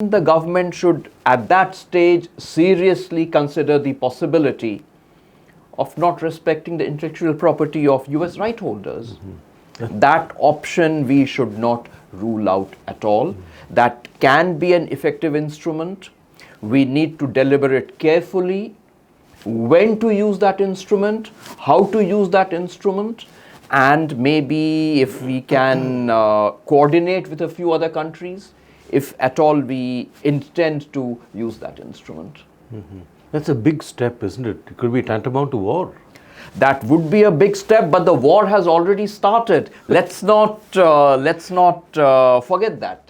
the government should, at that stage, seriously consider the possibility of not respecting the intellectual property of US right holders. That option we should not rule out at all. That can be an effective instrument. We need to deliberate carefully when to use that instrument, how to use that instrument, and maybe if we can coordinate with a few other countries, if at all we intend to use that instrument. That's a big step, isn't it? It could be tantamount to war. That would be a big step, but the war has already started. Let's not forget that.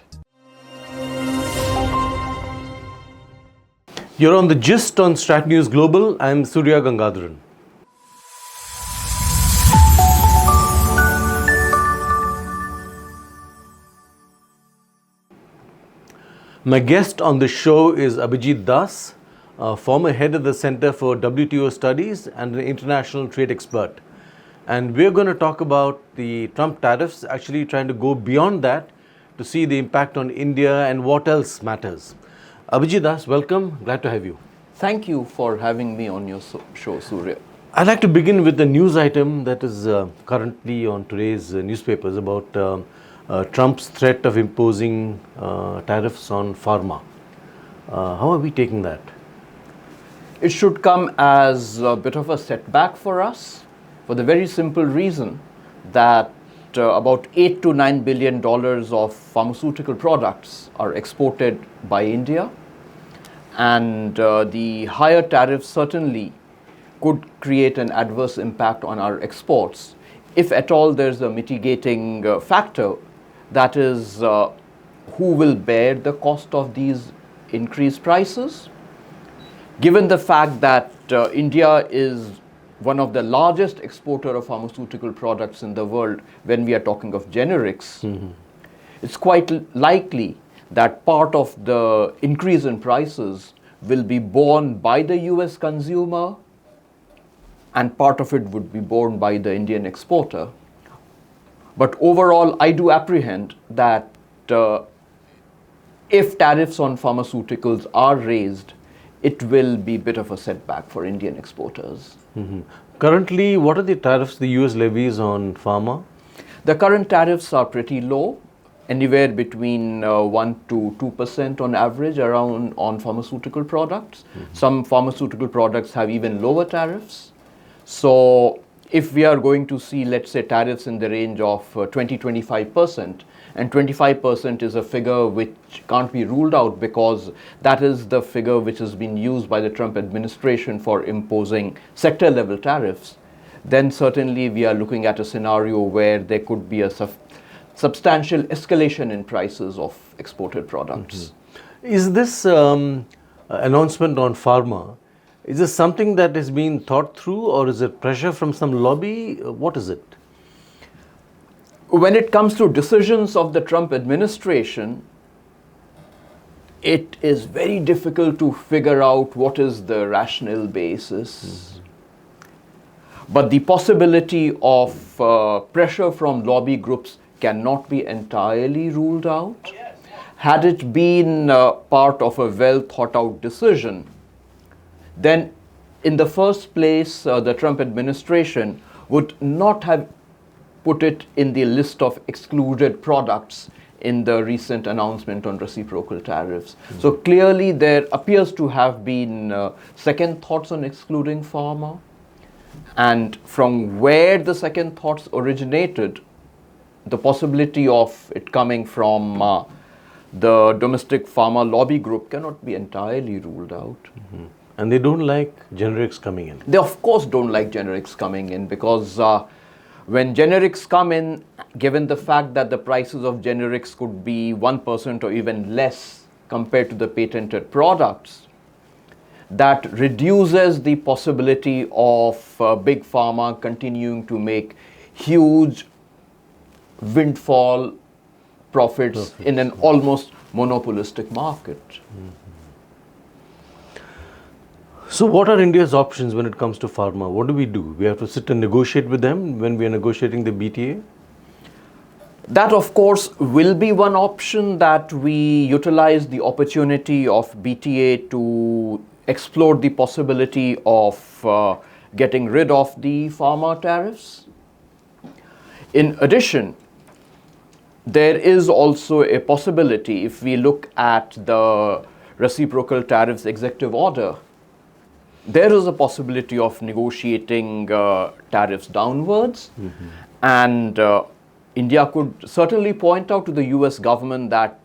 You're on the Gist on Strat News Global. I'm Surya Gangadharan. My guest on the show is Abhijit Das, former head of the Center for WTO Studies and an international trade expert. And we're going to talk about the Trump tariffs, actually trying to go beyond that to see the impact on India and what else matters. Abhijit Das, welcome. Glad to have you. Thank you for having me on your show, Surya. I'd like to begin with the news item that is currently on today's newspapers about Trump's threat of imposing tariffs on pharma. How are we taking that? It should come as a bit of a setback for us, for the very simple reason that about $8 to $9 billion of pharmaceutical products are exported by India, and the higher tariffs certainly could create an adverse impact on our exports. If at all there's a mitigating factor, that is who will bear the cost of these increased prices. Given the fact that India is one of the largest exporter of pharmaceutical products in the world when we are talking of generics, it's quite likely that part of the increase in prices will be borne by the US consumer and part of it would be borne by the Indian exporter. But overall, I do apprehend that if tariffs on pharmaceuticals are raised, it will be a bit of a setback for Indian exporters. Currently, what are the tariffs the US levies on pharma? The current tariffs are pretty low, anywhere between 1 to 2% on average around on pharmaceutical products. Some pharmaceutical products have even lower tariffs. So if we are going to see, let's say, tariffs in the range of 20-25%, and 25% is a figure which can't be ruled out because that is the figure which has been used by the Trump administration for imposing sector level tariffs, then certainly we are looking at a scenario where there could be a substantial escalation in prices of exported products. Is this announcement on pharma, is this something that is being thought through, or is it pressure from some lobby? What is it? When it comes to decisions of the Trump administration, it is very difficult to figure out what is the rational basis. But the possibility of pressure from lobby groups cannot be entirely ruled out. Had it been part of a well thought out decision, then in the first place, the Trump administration would not have put it in the list of excluded products in the recent announcement on reciprocal tariffs. So clearly there appears to have been second thoughts on excluding pharma. And from where the second thoughts originated, the possibility of it coming from the domestic pharma lobby group cannot be entirely ruled out. And they don't like generics coming in. They of course don't like generics coming in because when generics come in, given the fact that the prices of generics could be 1% or even less compared to the patented products, that reduces the possibility of big pharma continuing to make huge windfall profits in an almost monopolistic market. So what are India's options when it comes to pharma? What do? We have to sit and negotiate with them when we are negotiating the BTA? That, of course, will be one option, that we utilize the opportunity of BTA to explore the possibility of getting rid of the pharma tariffs. In addition, there is also a possibility, if we look at the reciprocal tariffs executive order, there is a possibility of negotiating tariffs downwards. And India could certainly point out to the US government that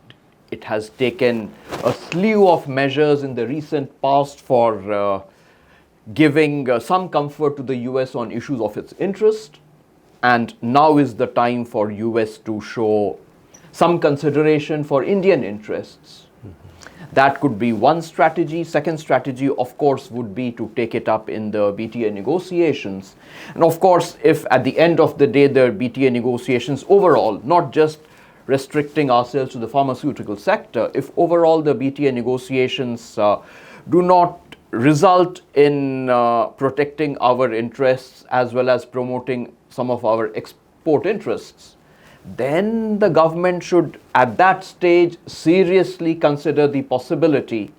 it has taken a slew of measures in the recent past for giving some comfort to the US on issues of its interest. And now is the time for US to show some consideration for Indian interests. That could be one strategy. Second strategy, of course, would be to take it up in the BTA negotiations. And of course, if at the end of the day, the BTA negotiations overall, not just restricting ourselves to the pharmaceutical sector, if overall the BTA negotiations do not result in protecting our interests as well as promoting some of our export interests, then the government should at that stage seriously consider the possibility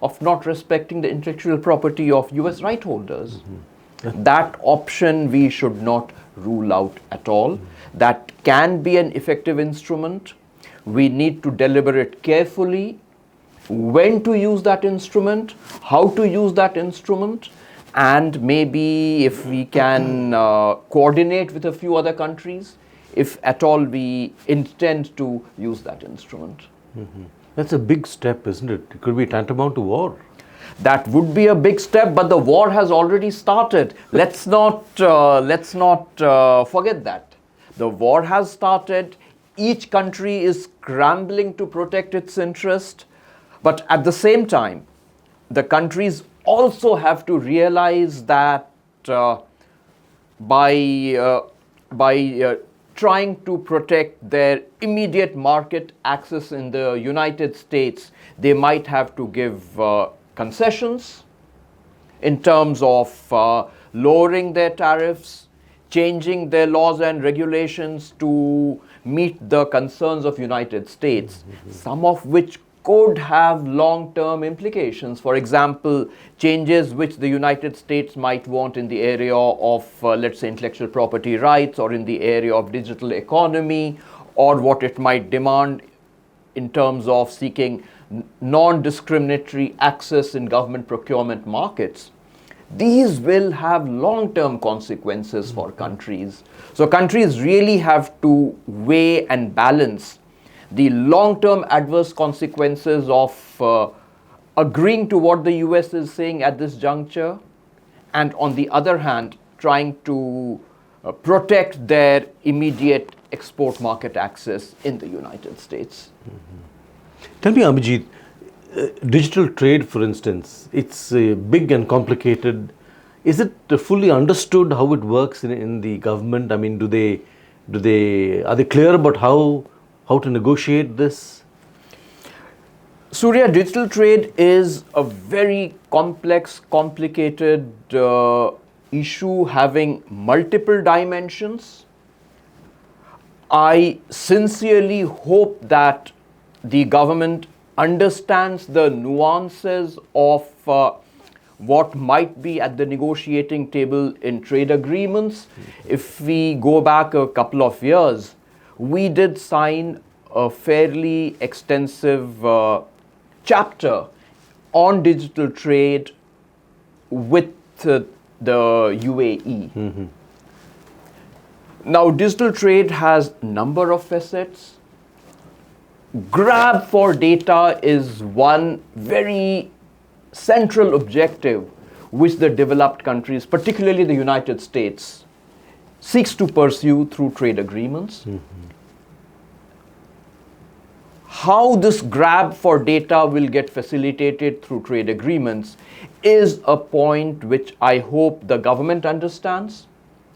of not respecting the intellectual property of US right holders. That option we should not rule out at all. That can be an effective instrument. We need to deliberate carefully when to use that instrument, how to use that instrument, and maybe if we can coordinate with a few other countries, if at all we intend to use that instrument. That's a big step, isn't it? It could be tantamount to war. That would be a big step, but the war has already started. Let's not forget that. The war has started. Each country is scrambling to protect its interest. But at the same time, the countries also have to realize that by trying to protect their immediate market access in the United States, they might have to give concessions in terms of lowering their tariffs, changing their laws and regulations to meet the concerns of United States, some of which could have long-term implications. For example, changes which the United States might want in the area of, let's say, intellectual property rights, or in the area of digital economy, or what it might demand in terms of seeking non-discriminatory access in government procurement markets. These will have long-term consequences for countries. So countries really have to weigh and balance the long-term adverse consequences of agreeing to what the US is saying at this juncture, and on the other hand, trying to protect their immediate export market access in the United States. Tell me, Abhijit, digital trade, for instance, it's big and complicated. Is it fully understood how it works in the government? I mean, are they clear about how to negotiate this? Surya, digital trade is a very complex, complicated issue having multiple dimensions. I sincerely hope that the government understands the nuances of what might be at the negotiating table in trade agreements. If we go back a couple of years, we did sign a fairly extensive chapter on digital trade with the UAE. Now, digital trade has a number of facets. Grab for data is one very central objective which the developed countries, particularly the United States, seeks to pursue through trade agreements. How this grab for data will get facilitated through trade agreements is a point which I hope the government understands.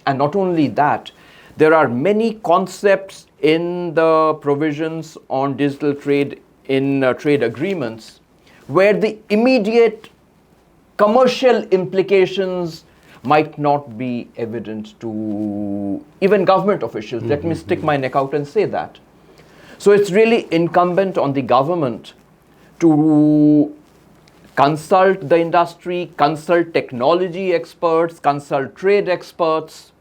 And not only that, there are many concepts in the provisions on digital trade in trade agreements where the immediate commercial implications might not be evident to even government officials. Let me stick my neck out and say that. So it's really incumbent on the government to consult the industry, consult technology experts, consult trade experts,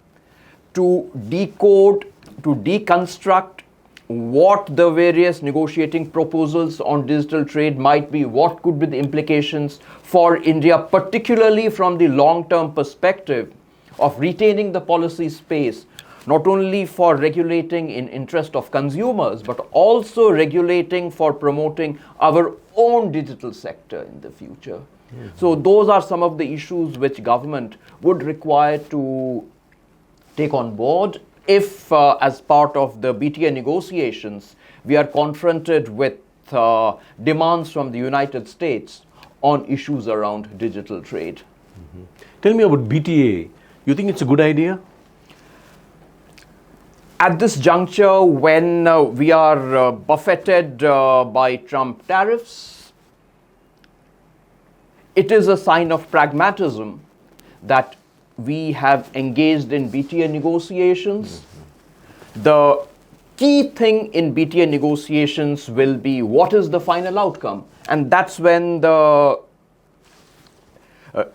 to decode, to deconstruct what the various negotiating proposals on digital trade might be, what could be the implications for India, particularly from the long-term perspective of retaining the policy space, not only for regulating in interest of consumers, but also regulating for promoting our own digital sector in the future. So those are some of the issues which government would require to take on board if, as part of the BTA negotiations, we are confronted with demands from the United States on issues around digital trade. Tell me about BTA. You think it's a good idea? At this juncture, when we are buffeted by Trump tariffs, it is a sign of pragmatism that we have engaged in BTA negotiations. The key thing in BTA negotiations will be what is the final outcome, and that's when the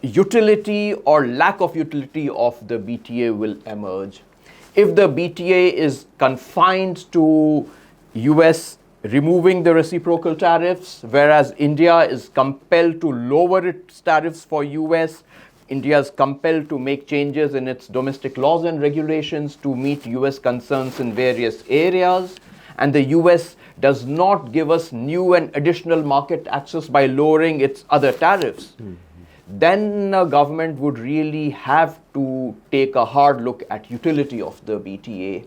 utility or lack of utility of the BTA will emerge. If the BTA is confined to US removing the reciprocal tariffs, whereas India is compelled to lower its tariffs for US, India is compelled to make changes in its domestic laws and regulations to meet US concerns in various areas, and the US does not give us new and additional market access by lowering its other tariffs, then government would really have to take a hard look at utility of the BTA.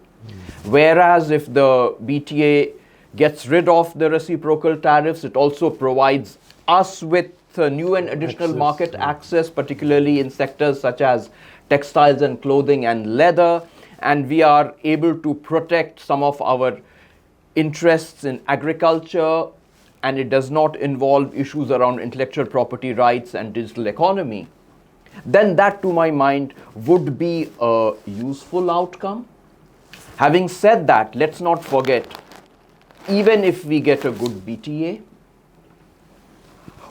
Whereas if the BTA gets rid of the reciprocal tariffs, it also provides us with new and additional market access, particularly in sectors such as textiles and clothing and leather, and we are able to protect some of our interests in agriculture, and it does not involve issues around intellectual property rights and digital economy, then that, to my mind, would be a useful outcome. Having said that, let's not forget, even if we get a good BTA,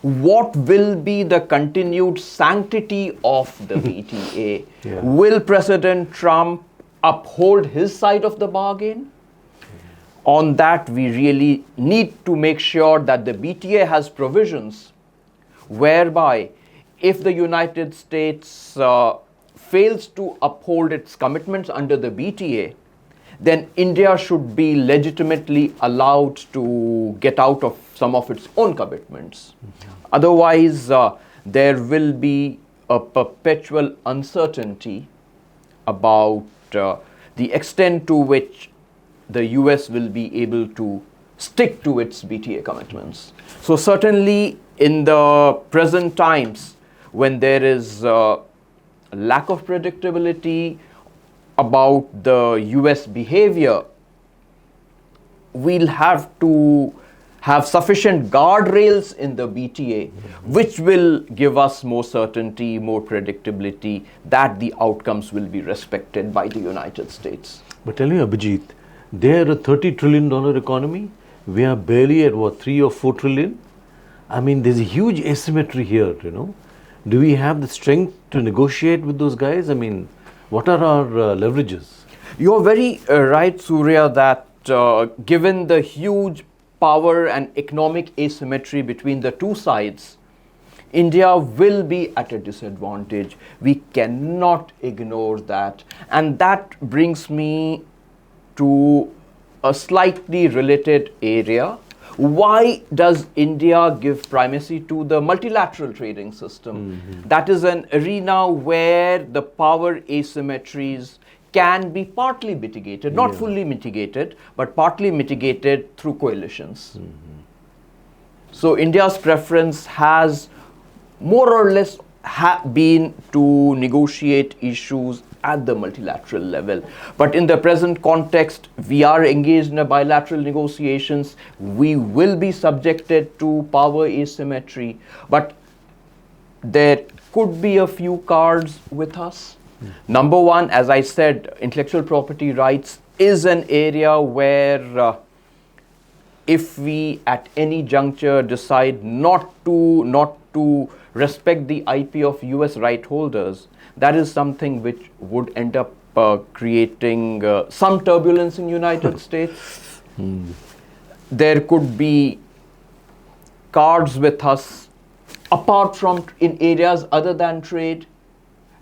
what will be the continued sanctity of the BTA? Will President Trump uphold his side of the bargain? On that, we really need to make sure that the BTA has provisions whereby if the United States fails to uphold its commitments under the BTA, then India should be legitimately allowed to get out of some of its own commitments. Otherwise, there will be a perpetual uncertainty about the extent to which the US will be able to stick to its BTA commitments. So certainly in the present times, when there is a lack of predictability about the US behavior, we'll have to have sufficient guardrails in the BTA, which will give us more certainty, more predictability, that the outcomes will be respected by the United States. But tell me, Abhijit, they're a $30 trillion economy. We are barely at what, 3 or 4 trillion? I mean, there's a huge asymmetry here, you know. Do we have the strength to negotiate with those guys? I mean, what are our leverages? You're very right, Surya, that given the huge power and economic asymmetry between the two sides, India will be at a disadvantage. We cannot ignore that. And that brings me to a slightly related area. Why does India give primacy to the multilateral trading system? That is an arena where the power asymmetries can be partly mitigated, not fully mitigated, but partly mitigated through coalitions. So India's preference has more or less been to negotiate issues at the multilateral level. But in the present context, we are engaged in a bilateral negotiations. We will be subjected to power asymmetry. But there could be a few cards with us. Number one, as I said, intellectual property rights is an area where if we at any juncture decide not to respect the IP of US right holders, that is something which would end up creating some turbulence in United States. There could be cards with us apart from in areas other than trade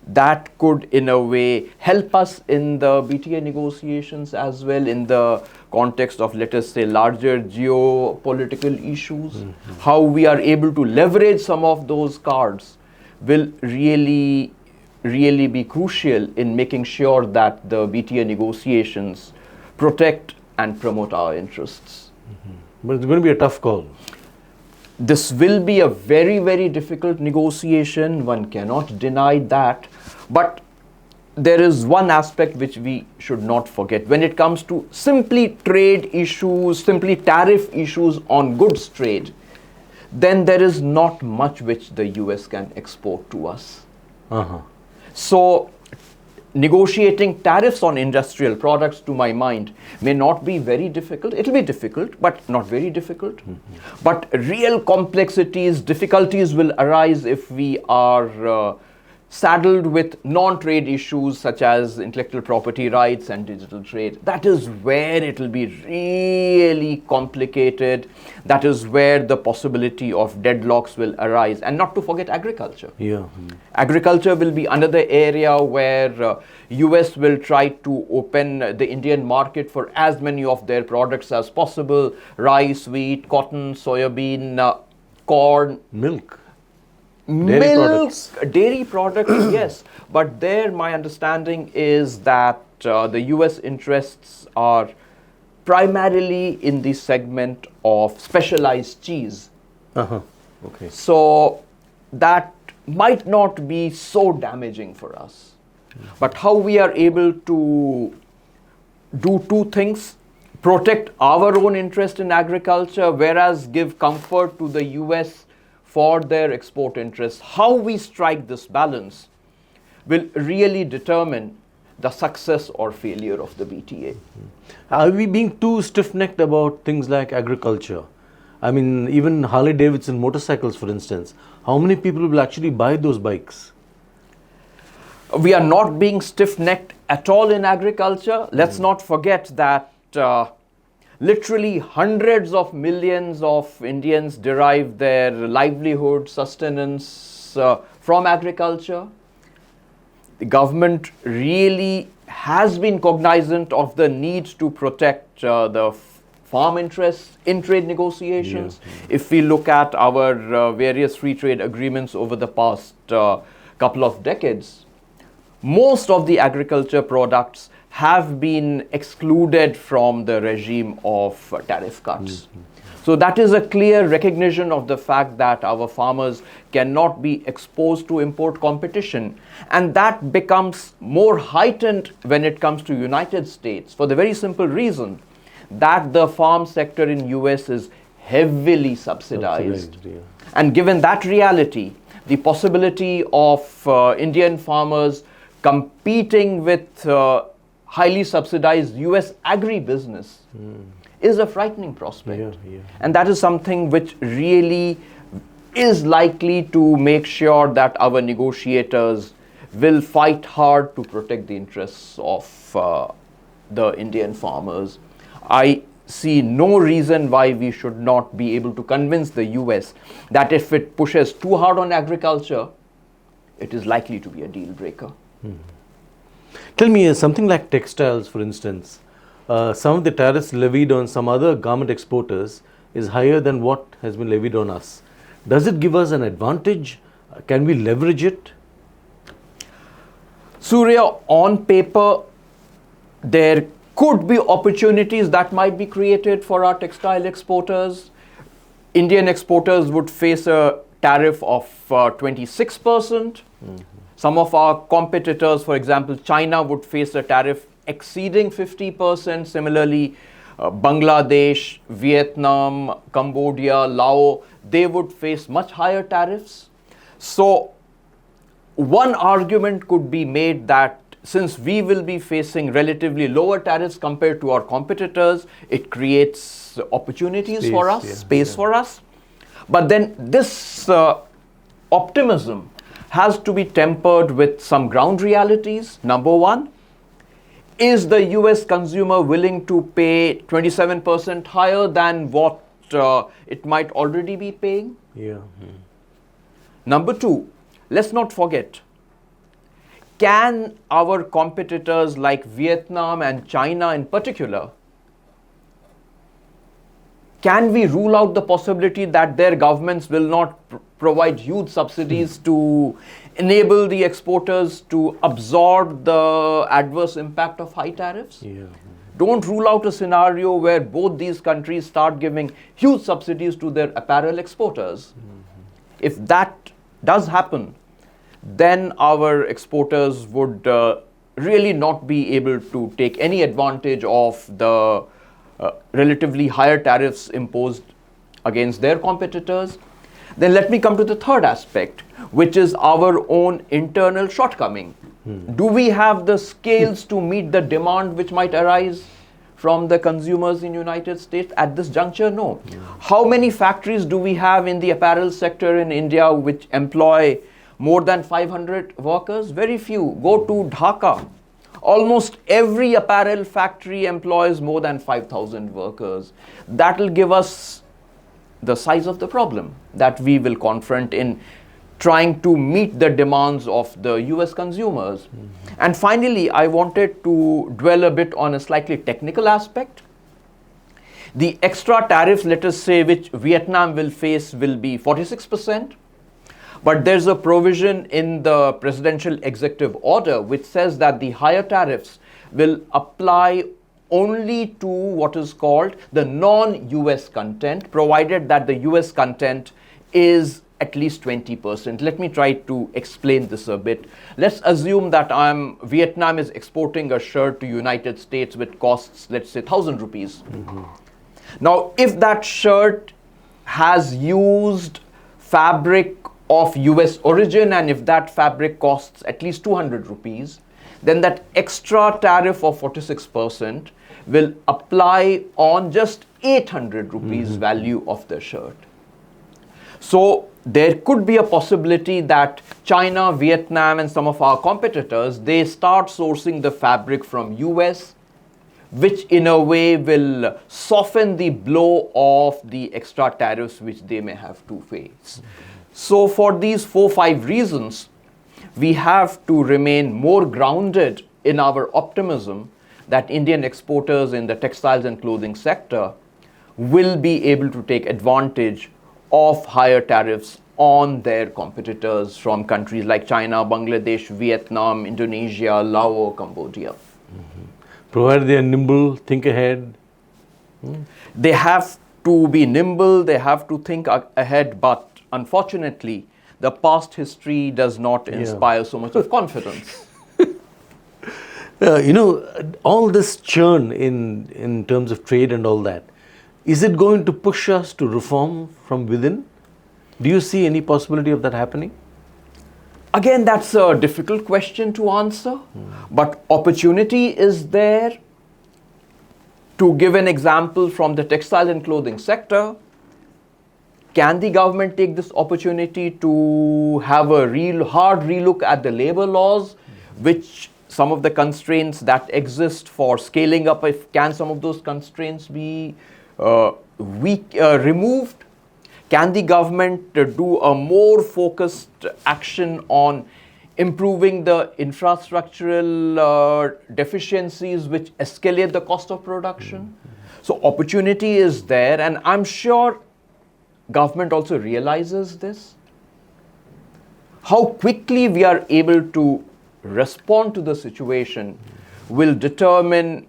that could in a way help us in the BTA negotiations as well, in the context of, let us say, larger geopolitical issues. How we are able to leverage some of those cards will really be crucial in making sure that the BTA negotiations protect and promote our interests. But it's going to be a tough call. This will be a very difficult negotiation, one cannot deny that, but there is one aspect which we should not forget. When it comes to simply trade issues, simply tariff issues on goods trade, then there is not much which the US can export to us. So negotiating tariffs on industrial products, to my mind, may not be very difficult. It will be difficult, but not very difficult. But real complexities, difficulties will arise if we are saddled with non-trade issues such as intellectual property rights and digital trade. That is where it will be really complicated. That is where the possibility of deadlocks will arise. And not to forget agriculture. Agriculture will be another area where US will try to open the Indian market for as many of their products as possible. Rice, wheat, cotton, soybean, corn. Milk. Dairy products, yes. But there, my understanding is that the US interests are primarily in the segment of specialized cheese. Okay. So that might not be so damaging for us. But how we are able to do two things: protect our own interest in agriculture, whereas give comfort to the US for their export interests. How we strike this balance will really determine the success or failure of the BTA. Are we being too stiff-necked about things like agriculture? I mean, even Harley-Davidson motorcycles, for instance. How many people will actually buy those bikes? We are not being stiff-necked at all in agriculture. Let's not forget that literally hundreds of millions of Indians derive their livelihood, sustenance from agriculture. The government really has been cognizant of the need to protect the farm interests in trade negotiations. If we look at our various free trade agreements over the past couple of decades, most of the agriculture products have been excluded from the regime of tariff cuts. So that is a clear recognition of the fact that our farmers cannot be exposed to import competition. And that becomes more heightened when it comes to United States for the very simple reason that the farm sector in US is heavily subsidized. And given that reality, the possibility of Indian farmers competing with highly subsidized US agribusiness is a frightening prospect. And that is something which really is likely to make sure that our negotiators will fight hard to protect the interests of the Indian farmers. I see no reason why we should not be able to convince the US that if it pushes too hard on agriculture, it is likely to be a deal breaker. Tell me, something like textiles, for instance, some of the tariffs levied on some other garment exporters is higher than what has been levied on us. Does it give us an advantage? Can we leverage it? Surya, on paper, there could be opportunities that might be created for our textile exporters. Indian exporters would face a tariff of 26%. Some of our competitors, for example, China, would face a tariff exceeding 50%. Similarly, Bangladesh, Vietnam, Cambodia, Laos, they would face much higher tariffs. So one argument could be made that since we will be facing relatively lower tariffs compared to our competitors, it creates opportunities for us, space for us. But then this optimism has to be tempered with some ground realities. Number one, is the US consumer willing to pay 27% higher than what it might already be paying? Yeah. Number two, let's not forget, can our competitors like Vietnam and China in particular, can we rule out the possibility that their governments will not provide huge subsidies to enable the exporters to absorb the adverse impact of high tariffs? Yeah. Don't rule out a scenario where both these countries start giving huge subsidies to their apparel exporters. If that does happen, then our exporters would really not be able to take any advantage of the relatively higher tariffs imposed against their competitors. Then let me come to the third aspect, which is our own internal shortcoming. Do we have the scales to meet the demand which might arise from the consumers in United States at this juncture? No. How many factories do we have in the apparel sector in India which employ more than 500 workers? Very few. Go to Dhaka. Almost every apparel factory employs more than 5,000 workers. That will give us the size of the problem that we will confront in trying to meet the demands of the US consumers. And finally, I wanted to dwell a bit on a slightly technical aspect. The extra tariffs, let us say, which Vietnam will face will be 46%. But there's a provision in the presidential executive order which says that the higher tariffs will apply only to what is called the non-US content, provided that the US content is at least 20%. Let me try to explain this a bit. Let's assume that Vietnam is exporting a shirt to United States which costs, let's say, 1,000 rupees. Now, if that shirt has used fabric of US origin and if that fabric costs at least 200 rupees, then that extra tariff of 46% will apply on just 800 rupees value of the shirt. So there could be a possibility that China, Vietnam and some of our competitors, they start sourcing the fabric from US, which in a way will soften the blow of the extra tariffs which they may have to face. So for these 4-5 reasons, we have to remain more grounded in our optimism that Indian exporters in the textiles and clothing sector will be able to take advantage of higher tariffs on their competitors from countries like China, Bangladesh, Vietnam, Indonesia, Laos, Cambodia. Provided they are nimble, think ahead. They have to be nimble, they have to think ahead, but unfortunately, the past history does not inspire so much of confidence. All this churn in terms of trade and all that, is it going to push us to reform from within? Do you see any possibility of that happening? Again, that's a difficult question to answer, but opportunity is there. To give an example from the textile and clothing sector, can the government take this opportunity to have a real hard relook at the labor laws, which some of the constraints that exist for scaling up, can some of those constraints be removed? Can the government do a more focused action on improving the infrastructural deficiencies which escalate the cost of production? So opportunity is there, and I'm sure government also realizes this. How quickly we are able to respond to the situation will determine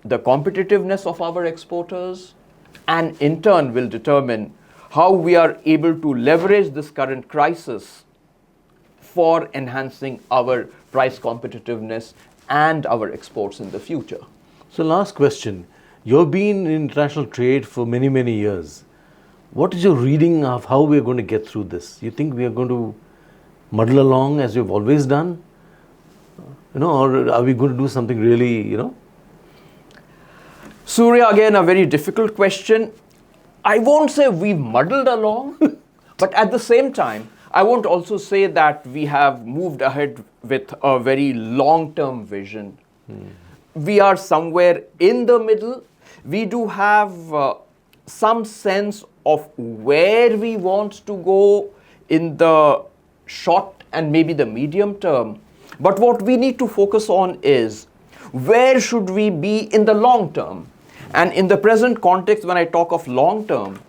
the competitiveness of our exporters, and in turn will determine how we are able to leverage this current crisis for enhancing our price competitiveness and our exports in the future. So last question, you've been in international trade for many, many years. What is your reading of how we are going to get through this? You think we are going to muddle along as we've always done? Or are we going to do something really, Surya, again, a very difficult question. I won't say we've muddled along, but at the same time, I won't also say that we have moved ahead with a very long-term vision. We are somewhere in the middle. We do have some sense of where we want to go in the short and maybe the medium term. But what we need to focus on is where should we be in the long term? And in the present context, when I talk of long term,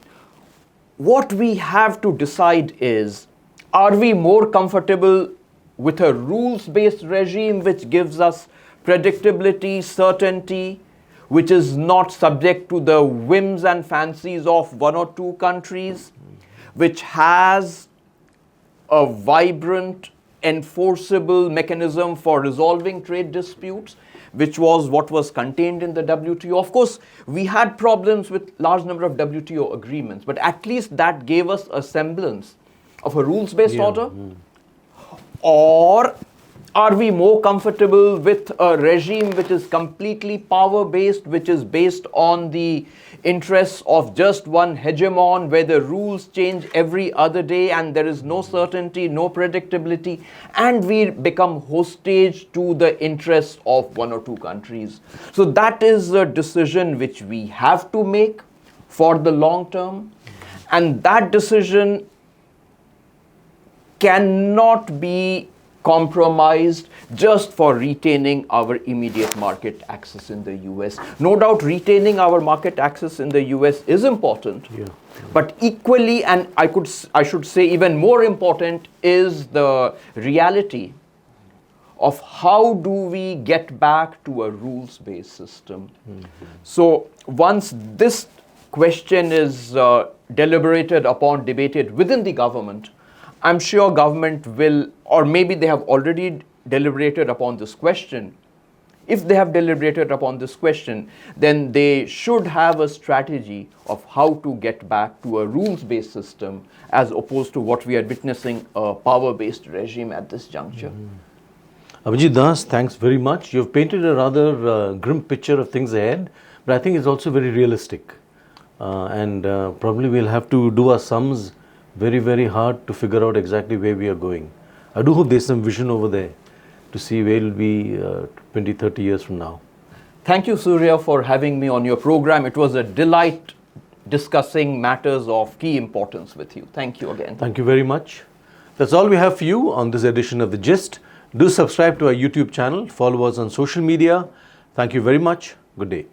what we have to decide is, are we more comfortable with a rules-based regime which gives us predictability, certainty, which is not subject to the whims and fancies of one or two countries, which has a vibrant, enforceable mechanism for resolving trade disputes, which was what was contained in the WTO. Of course, we had problems with large number of WTO agreements, but at least that gave us a semblance of a rules-based order. Or are we more comfortable with a regime which is completely power-based, which is based on the interests of just one hegemon, where the rules change every other day and there is no certainty, no predictability, and we become hostage to the interests of one or two countries? So that is a decision which we have to make for the long term, and that decision cannot be compromised just for retaining our immediate market access in the US. No doubt retaining our market access in the US is important, but equally, and I should say even more important, is the reality of how do we get back to a rules-based system. So once this question is deliberated upon, debated within the government, I'm sure government will, or maybe they have already deliberated upon this question. If they have deliberated upon this question, then they should have a strategy of how to get back to a rules-based system as opposed to what we are witnessing, a power-based regime at this juncture. Abhijit Das, thanks very much. You've painted a rather grim picture of things ahead, but I think it's also very realistic. And probably we'll have to do our sums very, very hard to figure out exactly where we are going. I do hope there's some vision over there to see where it'll be 20, 30 years from now. Thank you, Surya, for having me on your program. It was a delight discussing matters of key importance with you. Thank you again. Thank you very much. That's all we have for you on this edition of The Gist. Do subscribe to our YouTube channel, follow us on social media. Thank you very much. Good day.